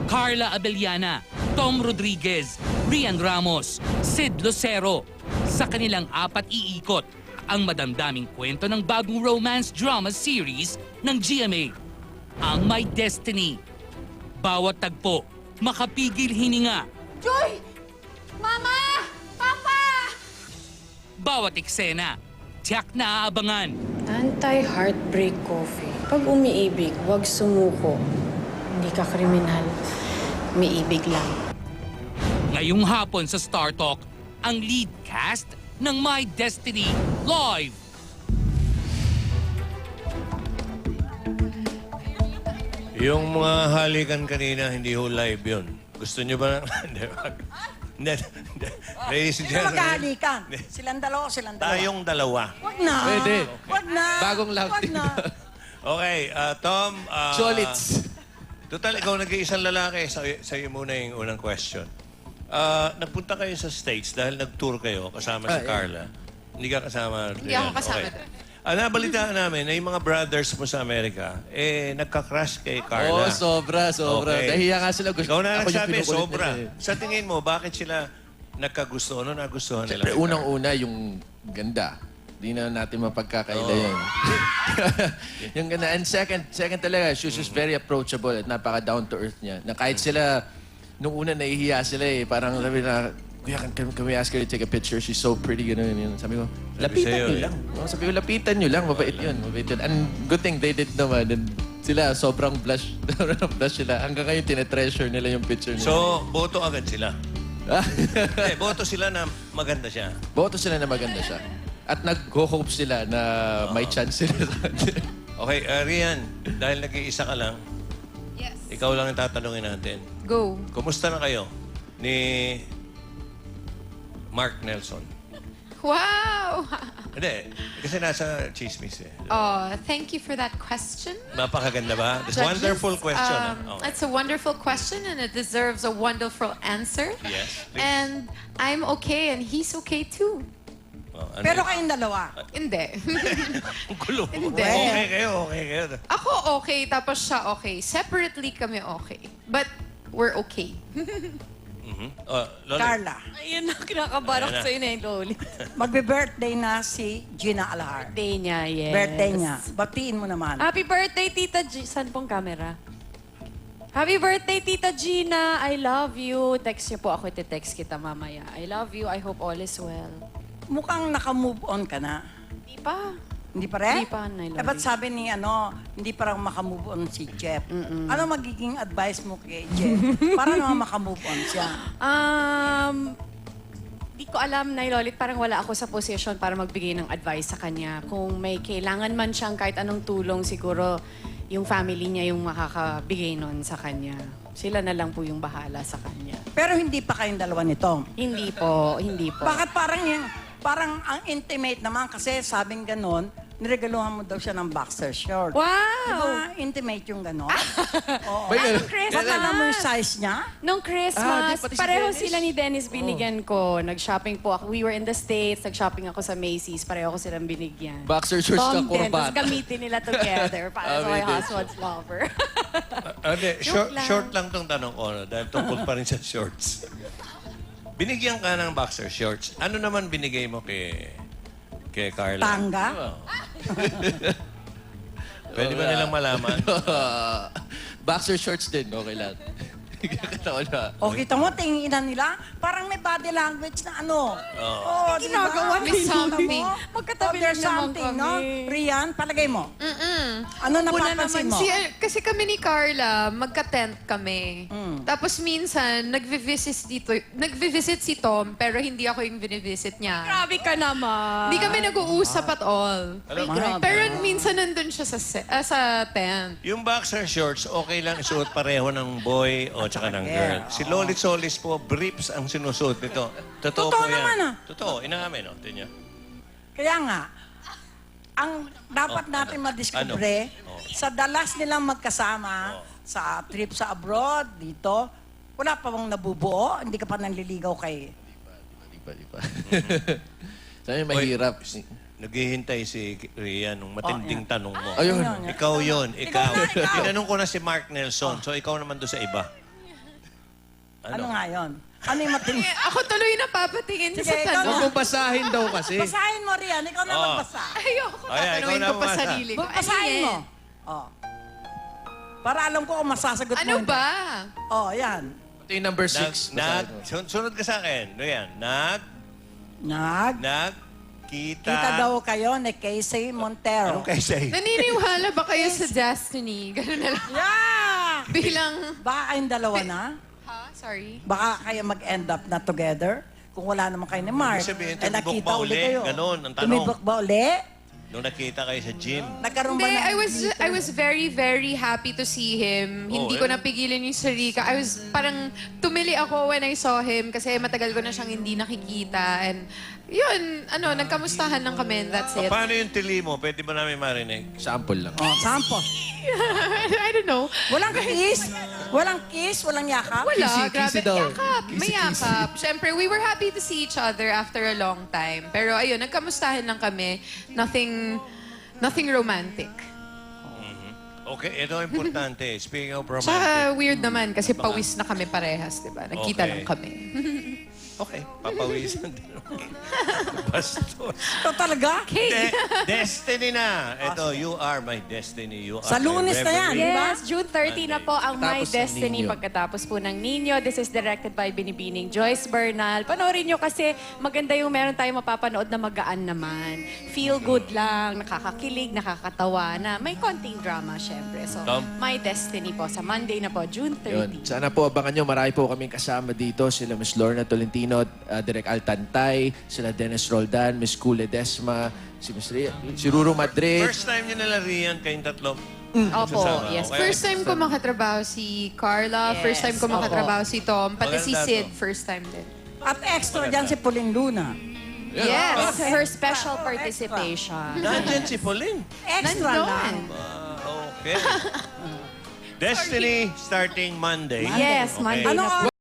Carla Abellana, Tom Rodriguez, Rian Ramos, Sid Lucero. Sa kanilang apat iikot ang madamdaming kwento ng bagong romance drama series ng GMA, ang My Destiny. Bawat tagpo, makapigil hininga. Joy! Mama! Papa! Bawat eksena, tiyak na aabangan. Anti-heartbreak coffee. Pag umiibig, huwag sumuko. Hindi ka kriminal. Umiibig lang. Ngayong hapon sa Star Talk, ang lead cast ng My Destiny live. Yung mga halikan kanina, hindi ho live yun. Gusto nyo ba? Hindi, wag. Hindi. Ladies and Sino gentlemen. magkahalikan? Silang dalawa, silang dalawa. Tayong dalawa. Wag na. Pwede. Wag na. Bagong love Wag team. na. Okay, Tom. Solits. Total, ikaw nag-iisang lalaki. Sa'yo muna yung unang question. Nagpunta kayo sa States dahil nag-tour kayo kasama si Carla. Hindi ka kasama? Hindi ako kasama doon. Nabalitaan namin na yung mga brothers mo sa Amerika, nagka-crush kay Oo, Carla. sobra. Okay. Nahiya nga sila. Ikaw na ako yung nagsabi, pinukulit sobra. nila eh. Sa tingin mo, bakit sila nagkagusto? Ano nagustuhan nila? Siyempre, unang-una yung ganda. Hindi na natin mapagkakaila yun. Yung ganda. And second talaga, she was just very approachable at napaka-down-to-earth niya. Na kahit sila, nung una nahihiya sila eh, parang sabi na, Kuya, can we ask her to take a picture? She's so pretty, gano'n yun. Sabi ko, lapitan sa'yo, nyo eh. lang. No, sabi ko, lapitan nyo lang. Mabait yun. Mabait yun. And good thing they did naman. And sila, sobrang blush. Blush sila. Hanggang ngayon, tinetreasure nila yung picture nila. So, boto agad sila. Boto sila na maganda siya. Boto sila na maganda siya. At nag-hope sila na may chance sila sa kanya. Okay, Rian, dahil nag-iisa ka lang, Yes. ikaw lang ang tatanungin natin. Go. Kumusta na kayo ni Mark Nelson? Wow! Hindi, kasi nasa chismis eh. Oh, thank you for that question. Napakaganda ba? This Judges. wonderful question. Okay. It's a wonderful question and it deserves a wonderful answer. Yes, please. And I'm okay and he's okay too. Oh, ano Pero yun? kayong dalawa. Hindi. Ang gulo. Hindi. Okay kayo. Ako okay, tapos siya okay. Separately kami okay. But we're okay. Loli. Carla, Ayun na, kinakabarak Ayan na. sa'yo na yung Loli. magbe-birthday na si Gina Alahar. Birthday niya, yes. Birthday niya. Batiin mo naman. Happy birthday, Tita G. Saan pong camera? Happy birthday, Tita Gina. I love you. Text niyo po ako. Iti-text kita mamaya. I love you. I hope all is well. Mukhang naka-move on ka na. Di pa. Hindi pa rin? Hindi pa, Nay Loli. Ba't sabi ni hindi pa rin maka-move on si Jeff? Ano magiging advice mo kay Jeff? Para naman maka-move on siya. Di ko alam, Nay Lolit, parang wala ako sa position para magbigay ng advice sa kanya. Kung may kailangan man siyang kahit anong tulong, siguro yung family niya yung makakabigay nun sa kanya. Sila na lang po yung bahala sa kanya. Pero hindi pa kayong dalawa ni Tom. Hindi po, hindi po. Bakit parang ang intimate naman kasi sabing ganon, niregaluhan mo daw siya ng boxer short. Wow! Di ba intimate yung ganon? Oo. Nung Christmas, Alam mo yung size niya? Nung Christmas, pati si pareho Dennis. sila ni Dennis binigyan ko. Nag-shopping po ako. We were in the States, nag-shopping ako sa Macy's. Pareho ko silang binigyan. Boxer shorts ka, Tom din, tapos corbata. gamitin nila together para sa my May husband's lover. Hindi, Joke lang. short lang tong tanong ko dahil tungkol pa rin sa shorts. Binigyan ka ng boxer shorts. Ano naman binigay mo kay Carla? Tanga? Pwede ba nilang malaman? Boxer shorts din. Okay lang. Kataon na. O kita mo, tinginan nila, parang may body language na ano. Oo, di ba? Ginagawa May something. Magkatabi There's lang naman something, kami. no? Rian, palagay mo. Ano Una napapansin naman, mo? kasi kami ni Carla, magka-tent kami. Tapos minsan, nagvivisit si Tom, pero hindi ako yung binivisit niya. Grabe ka naman. Hindi kami nag-uusap at all. Pero minsan nandun siya sa tent. Yung boxer shorts, okay lang isuot pareho ng boy o tsaka ng girl. Si Lolit Solis po, briefs ang sinusuot nito. Totoo Totoo po yan. naman, Totoo, inaamin, Tingnan. Kaya nga, ang dapat natin madiskubre, sa dalas nilang magkasama, sa trip sa abroad, dito, wala pa bang nabubuo? Hindi ka pa nanliligaw kay... Di pa. Sabi mahirap. naghihintay si Rian nung matinding tanong mo. Ayun. Ikaw yun, ikaw. ikaw. Tinanong ko na si Mark Nelson, so ikaw naman doon sa iba. Ano nga yun? Ano yung matindi? Ako tuloy napapatingin Sige, sa ikaw tanong. Huwag mong basahin daw kasi. Basahin mo, Rian. Ikaw na Oo. magbasa. Ayoko, Ay, ikaw tatanungin na ko pa bumasa. sarili ko. Basahin mo. Oh. Para alam ko kung masasagot mo. Ano hindi. ba? Oh, yan. Ito yung number 6. Sunod ka sa akin, Rian. Nagkita. Kita daw kayo ni Casey Montero. Anong kayo sa'yo? Naniniwala ba kayo sa destiny? Ganun na lang. Yeah! Bilang... Baka kayong dalawa na? Ha? Sorry? Baka kayo mag-end up na together? Kung wala naman kayo ni Mark. Ibig sabihin, eh, tumibok nakita ba uli uli? kayo. Ganon, ang tanong. Tumibok ba uli? Nung nakita kayo sa gym. Nagkaroon Hindi, ba ng I was very, very happy to see him. Hindi ko napigilan yung sarili ko. Parang tumili ako when I saw him kasi matagal ko na siyang hindi nakikita. And yun, nagkamustahan lang kami and that's it. Paano yung tili mo? Pwede ba namin marinig? Sample lang. Oh, sample. I don't know. Walang kiss? Walang kiss? Walang yakap? Wala, Kissy, grabe. kissy daw. Yakap, may Kissy, kissy. yakap. Siyempre, we were happy to see each other after a long time. Pero ayun, nagkamustahan lang kami. Nothing romantic. Okay, ito ang importante. Speaking of romantic. Tsaka weird naman kasi pawis na kami parehas, di ba? Nagkita Okay. lang kami. Okay, papawisan din. Bastos. Ito talaga? Destiny na. Ito, you are my destiny. You are Sa my Lunes na yan. reverie. Yes, June 30 na po ang My Pagkatapos ng Destiny Nino. pagkatapos po ng Nino. This is directed by Binibining Joyce Bernal. Panoorin nyo kasi maganda yung meron tayong mapapanood na magaan naman. Feel good lang, nakakakilig, nakakatawa na may konting drama syempre. So, Tom? My Destiny po sa Monday na po, June 30. Yun. Sana po abangan nyo. Marami po kaming kasama dito. Sila Miss Lorna Tolentino, Direk Altantay, sila Dennis Roldan, Miss Kule Desma, si Miss Ria, si Ruro Madrid. First time nyo nalarian kayong tatlo. Opo, Magsasama, yes. okay? First time ko makatrabaho si Carla, first time ko makatrabaho si Tom, pati si Maganda Sid, to. first time din. At extra dyan si Pauline Luna. Yes! Her special participation. Nandyan si Pauline. Extra Nandun. lang. Okay. Destiny starting Monday. Yes, Okay. Monday Anong na po.